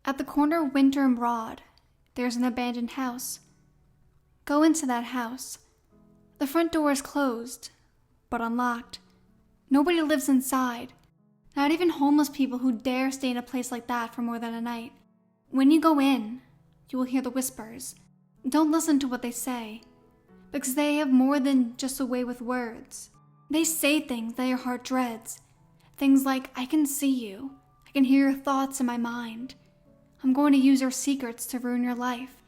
At the corner of Winter and Broad, there's an abandoned house. Go into that house. The front door is closed, but unlocked. Nobody lives inside. Not even homeless people who dare stay in a place like that for more than a night. When you go in, you will hear the whispers. Don't listen to what they say, because they have more than just a way with words. They say things that your heart dreads. Things like, I can see you. I can hear your thoughts in my mind. I'm going to use your secrets to ruin your life.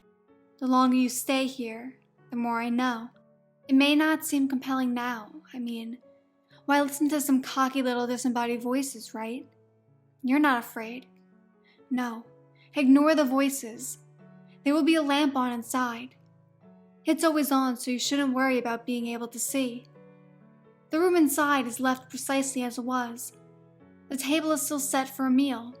The longer you stay here, the more I know. It may not seem compelling now. Why listen to some cocky little disembodied voices, right? You're not afraid. No, ignore the voices. There will be a lamp on inside. It's always on, so you shouldn't worry about being able to see. The room inside is left precisely as it was. The table is still set for a meal.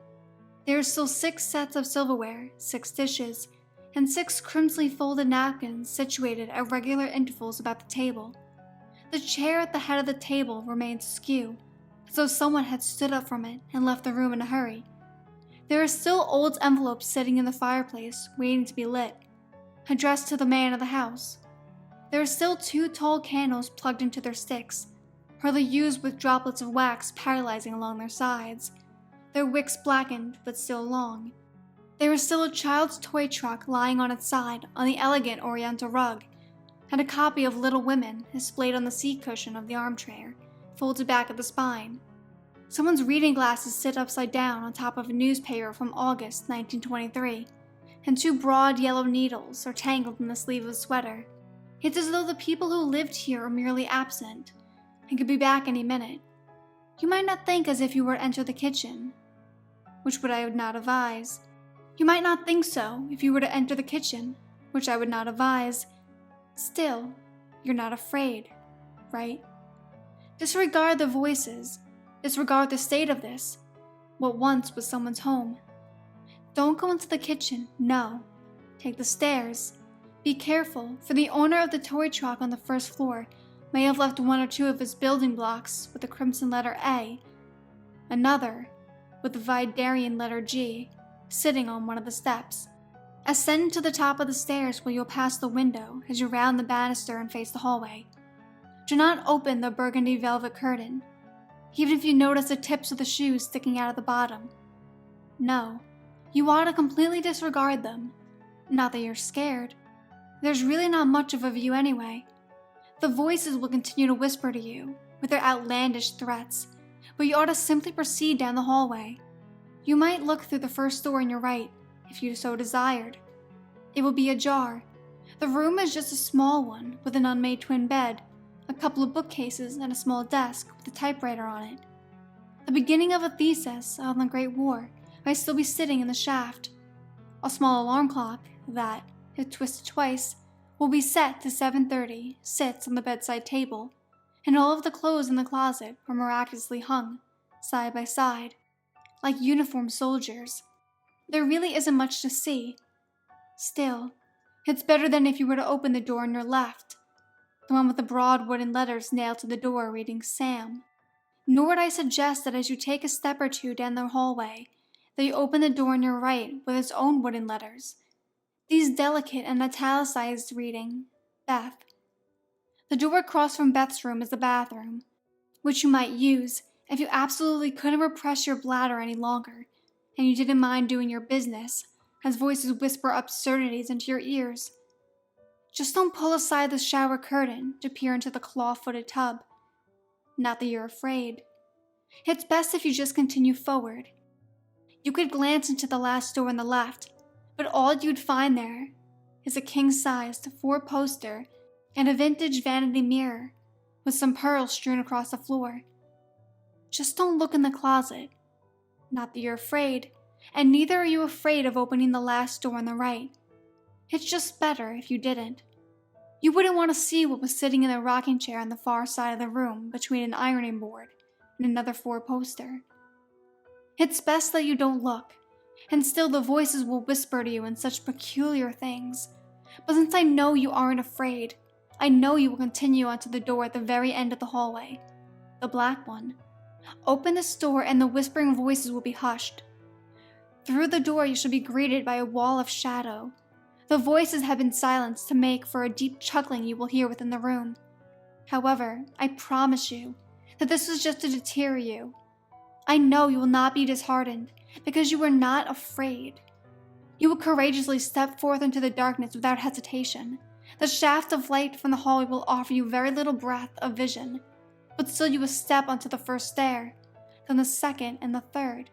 There are still 6 sets of silverware, 6 dishes, and 6 crimsonly folded napkins situated at regular intervals about the table. The chair at the head of the table remains askew, as though someone had stood up from it and left the room in a hurry. There are still old envelopes sitting in the fireplace, waiting to be lit, addressed to the man of the house. There are still 2 tall candles plugged into their sticks, hardly used, with droplets of wax paralyzing along their sides, their wicks blackened but still long. There is still a child's toy truck lying on its side on the elegant oriental rug, and a copy of Little Women displayed on the seat cushion of the armchair, folded back at the spine. Someone's reading glasses sit upside down on top of a newspaper from August 1923, and 2 broad yellow needles are tangled in the sleeve of a sweater. It's as though the people who lived here are merely absent, and could be back any minute. You might not think as if you were to enter the kitchen, which I would not advise. You might not think so if you were to enter the kitchen, which I would not advise. Still, you're not afraid, right? Disregard the voices. Disregard the state of this, what once was someone's home. Don't go into the kitchen, no. Take the stairs. Be careful, for the owner of the toy truck on the first floor may have left 1 or 2 of his building blocks with the crimson letter A, another with the Vidarian letter G, sitting on one of the steps. Ascend to the top of the stairs where you'll pass the window as you round the banister and face the hallway. Do not open the burgundy velvet curtain, even if you notice the tips of the shoes sticking out of the bottom. No, you ought to completely disregard them. Not that you're scared. There's really not much of a view anyway. The voices will continue to whisper to you with their outlandish threats, but you ought to simply proceed down the hallway. You might look through the first door on your right, if you so desired. It will be ajar. The room is just a small one with an unmade twin bed, a couple of bookcases, and a small desk with a typewriter on it. The beginning of a thesis on the Great War might still be sitting in the shaft. A small alarm clock that, if twisted twice, will be set to 7:30 sits on the bedside table, and all of the clothes in the closet are miraculously hung, side by side, like uniformed soldiers. There really isn't much to see. Still, it's better than if you were to open the door on your left, the one with the broad wooden letters nailed to the door reading Sam. Nor would I suggest that as you take a step or 2 down the hallway, that you open the door on your right with its own wooden letters, these delicate and italicized reading, Beth. The door across from Beth's room is the bathroom, which you might use if you absolutely couldn't repress your bladder any longer, and you didn't mind doing your business, as voices whisper absurdities into your ears. Just don't pull aside the shower curtain to peer into the claw-footed tub. Not that you're afraid. It's best if you just continue forward. You could glance into the last door on the left, but all you'd find there is a king-sized 4-poster and a vintage vanity mirror with some pearls strewn across the floor. Just don't look in the closet. Not that you're afraid, and neither are you afraid of opening the last door on the right. It's just better if you didn't. You wouldn't want to see what was sitting in the rocking chair on the far side of the room between an ironing board and another 4-poster. It's best that you don't look, and still the voices will whisper to you in such peculiar things. But since I know you aren't afraid, I know you will continue on to the door at the very end of the hallway, the black one. Open this door and the whispering voices will be hushed. Through the door you shall be greeted by a wall of shadow. The voices have been silenced to make for a deep chuckling you will hear within the room. However, I promise you that this was just to deter you. I know you will not be disheartened because you are not afraid. You will courageously step forth into the darkness without hesitation. The shaft of light from the hallway will offer you very little breadth of vision, but still you will step onto the first stair, then the second and the third.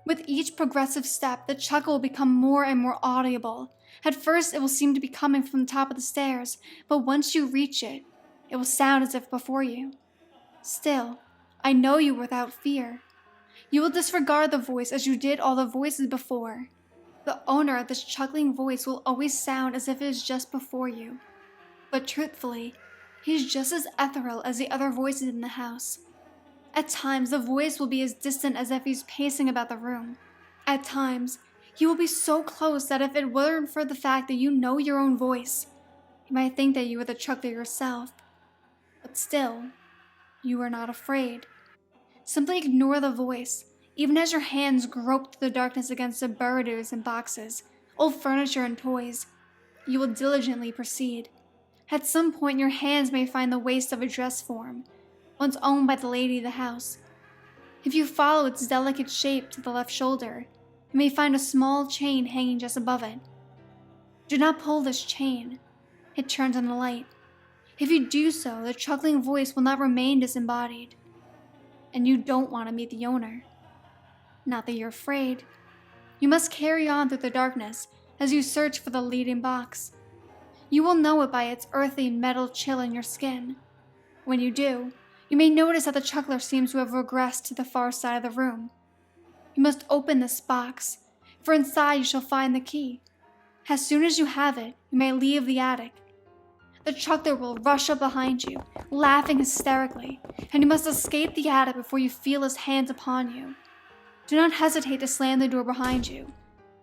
With each progressive step, the chuckle will become more and more audible. At first, it will seem to be coming from the top of the stairs, but once you reach it, it will sound as if before you. Still, I know you without fear. You will disregard the voice as you did all the voices before. The owner of this chuckling voice will always sound as if it is just before you. But truthfully, he is just as ethereal as the other voices in the house. At times, the voice will be as distant as if he's pacing about the room. At times, he will be so close that if it weren't for the fact that you know your own voice, you might think that you are the chuckler yourself. But still, you are not afraid. Simply ignore the voice, even as your hands grope through the darkness against the burritos and boxes, old furniture and toys. You will diligently proceed. At some point, your hands may find the waist of a dress form, once owned by the lady of the house. If you follow its delicate shape to the left shoulder, you may find a small chain hanging just above it. Do not pull this chain. It turns on the light. If you do so, the chuckling voice will not remain disembodied. And you don't want to meet the owner. Not that you're afraid. You must carry on through the darkness as you search for the leading box. You will know it by its earthy metal chill in your skin. When you do, you may notice that the chuckler seems to have regressed to the far side of the room. You must open this box, for inside you shall find the key. As soon as you have it, you may leave the attic. The chuckler will rush up behind you, laughing hysterically, and you must escape the attic before you feel his hands upon you. Do not hesitate to slam the door behind you,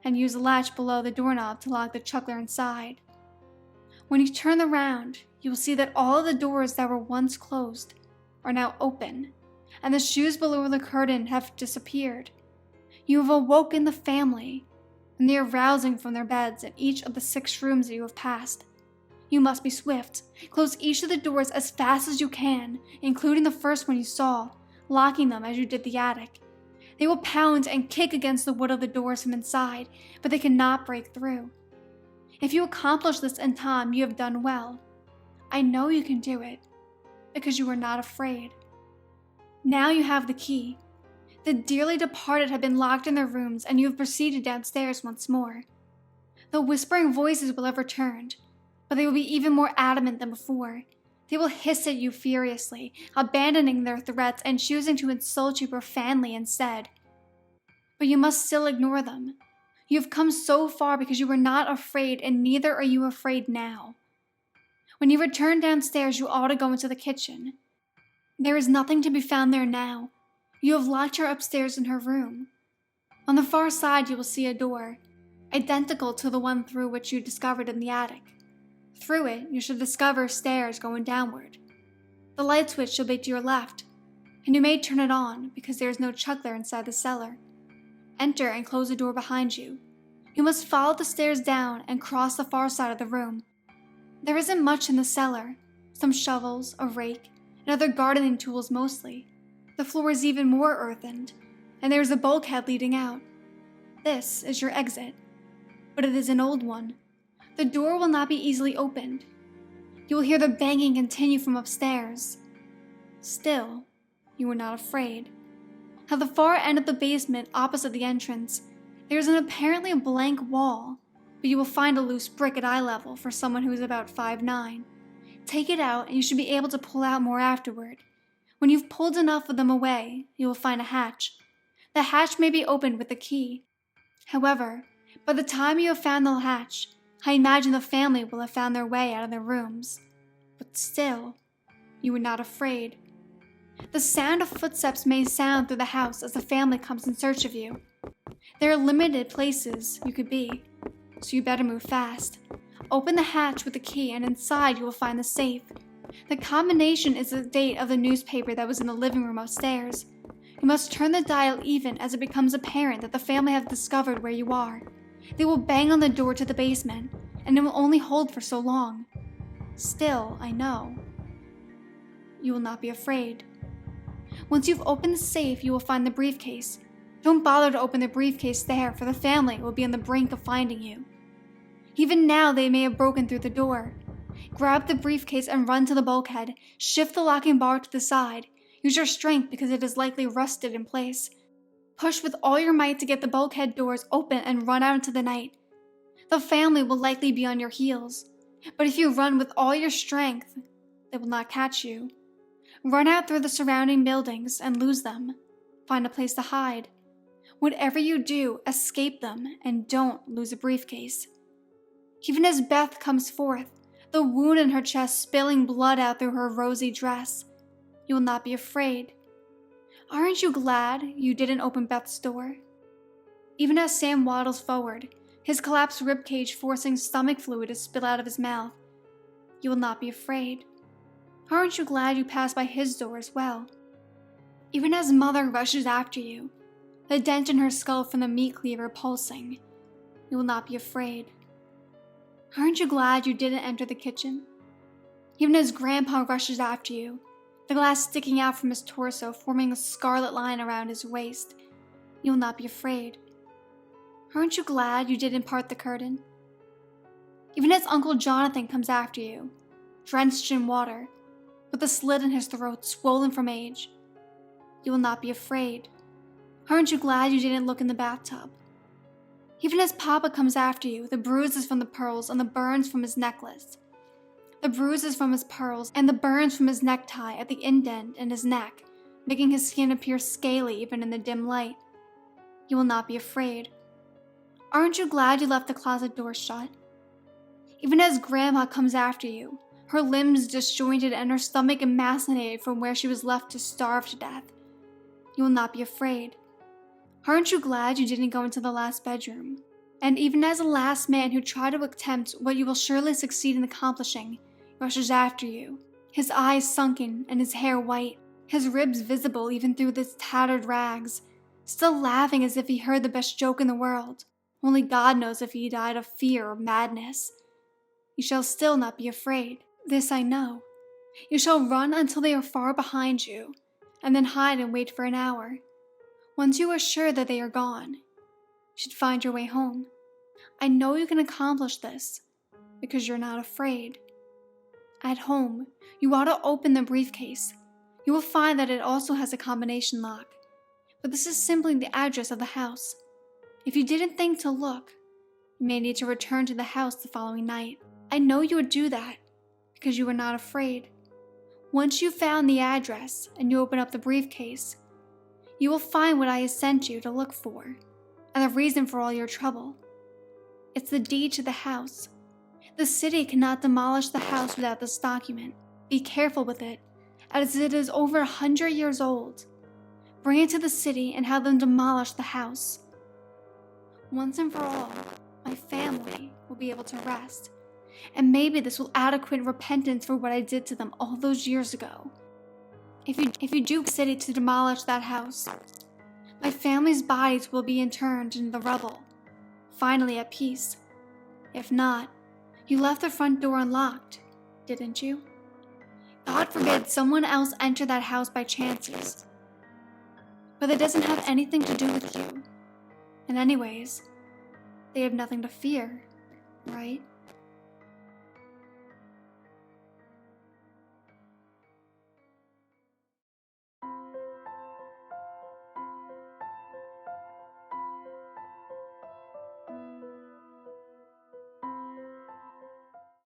and use the latch below the doorknob to lock the chuckler inside. When you turn around, you will see that all of the doors that were once closed are now open, and the shoes below the curtain have disappeared. You have awoken the family, and they are rousing from their beds in each of the 6 rooms that you have passed. You must be swift. Close each of the doors as fast as you can, including the first one you saw, locking them as you did the attic. They will pound and kick against the wood of the doors from inside, but they cannot break through. If you accomplish this in time, you have done well. I know you can do it, because you are not afraid. Now you have the key. The dearly departed have been locked in their rooms, and you have proceeded downstairs once more. The whispering voices will have returned, but they will be even more adamant than before. They will hiss at you furiously, abandoning their threats and choosing to insult you profanely instead. But you must still ignore them. You have come so far because you were not afraid, and neither are you afraid now. When you return downstairs, you ought to go into the kitchen. There is nothing to be found there now. You have locked her upstairs in her room. On the far side, you will see a door, identical to the one through which you discovered in the attic. Through it, you shall discover stairs going downward. The light switch shall be to your left, and you may turn it on because there is no chuckler inside the cellar. Enter and close the door behind you. You must follow the stairs down and cross the far side of the room. There isn't much in the cellar, some shovels, a rake, and other gardening tools mostly. The floor is even more earthened, and there is a bulkhead leading out. This is your exit, but it is an old one. The door will not be easily opened. You will hear the banging continue from upstairs. Still, you are not afraid. At the far end of the basement, opposite the entrance, there is an apparently blank wall, but you will find a loose brick at eye level for someone who is about 5'9". Take it out, and you should be able to pull out more afterward. When you've pulled enough of them away, you will find a hatch. The hatch may be opened with a key. However, by the time you have found the hatch, I imagine the family will have found their way out of their rooms. But still, you are not afraid. The sound of footsteps may sound through the house as the family comes in search of you. There are limited places you could be, so you better move fast. Open the hatch with the key, and inside you will find the safe. The combination is the date of the newspaper that was in the living room upstairs. You must turn the dial even as it becomes apparent that the family have discovered where you are. They will bang on the door to the basement, and it will only hold for so long. Still, I know. You will not be afraid. Once you've opened the safe, you will find the briefcase. Don't bother to open the briefcase there, for the family will be on the brink of finding you. Even now, they may have broken through the door. Grab the briefcase and run to the bulkhead. Shift the locking bar to the side. Use your strength because it is likely rusted in place. Push with all your might to get the bulkhead doors open and run out into the night. The family will likely be on your heels, but if you run with all your strength, they will not catch you. Run out through the surrounding buildings and lose them. Find a place to hide. Whatever you do, escape them and don't lose a briefcase. Even as Beth comes forth, the wound in her chest spilling blood out through her rosy dress, you will not be afraid. Aren't you glad you didn't open Beth's door? Even as Sam waddles forward, his collapsed ribcage forcing stomach fluid to spill out of his mouth, you will not be afraid. Aren't you glad you passed by his door as well? Even as Mother rushes after you, the dent in her skull from the meat cleaver pulsing, you will not be afraid. Aren't you glad you didn't enter the kitchen? Even as Grandpa rushes after you, the glass sticking out from his torso forming a scarlet line around his waist, you will not be afraid. Aren't you glad you didn't part the curtain? Even as Uncle Jonathan comes after you, drenched in water, with a slit in his throat swollen from age, you will not be afraid. Aren't you glad you didn't look in the bathtub? Even as Papa comes after you, the bruises from the pearls and the burns from his necklace, the bruises from his pearls and the burns from his necktie at the indent in his neck, making his skin appear scaly even in the dim light, you will not be afraid. Aren't you glad you left the closet door shut? Even as Grandma comes after you, her limbs disjointed and her stomach emaciated from where she was left to starve to death, you will not be afraid. Aren't you glad you didn't go into the last bedroom? And even as the last man who tried to attempt what you will surely succeed in accomplishing rushes after you, his eyes sunken and his hair white, his ribs visible even through his tattered rags, still laughing as if he heard the best joke in the world. Only God knows if he died of fear or madness. You shall still not be afraid. This I know. You shall run until they are far behind you, and then hide and wait for an hour. Once you are sure that they are gone, you should find your way home. I know you can accomplish this because you're not afraid. At home, you ought to open the briefcase. You will find that it also has a combination lock, but this is simply the address of the house. If you didn't think to look, you may need to return to the house the following night. I know you would do that because you are not afraid. Once you've found the address and you open up the briefcase, you will find what I have sent you to look for, and the reason for all your trouble. It's the deed to the house. The city cannot demolish the house without this document. Be careful with it, as it is over 100 years old. Bring it to the city and have them demolish the house. Once and for all, my family will be able to rest, and maybe this will adequate repentance for what I did to them all those years ago. If you do city to demolish that house, my family's bodies will be interned in the rubble, finally at peace. If not, you left the front door unlocked, didn't you? God forbid someone else enter that house by chances. But it doesn't have anything to do with you. And anyways, they have nothing to fear, right?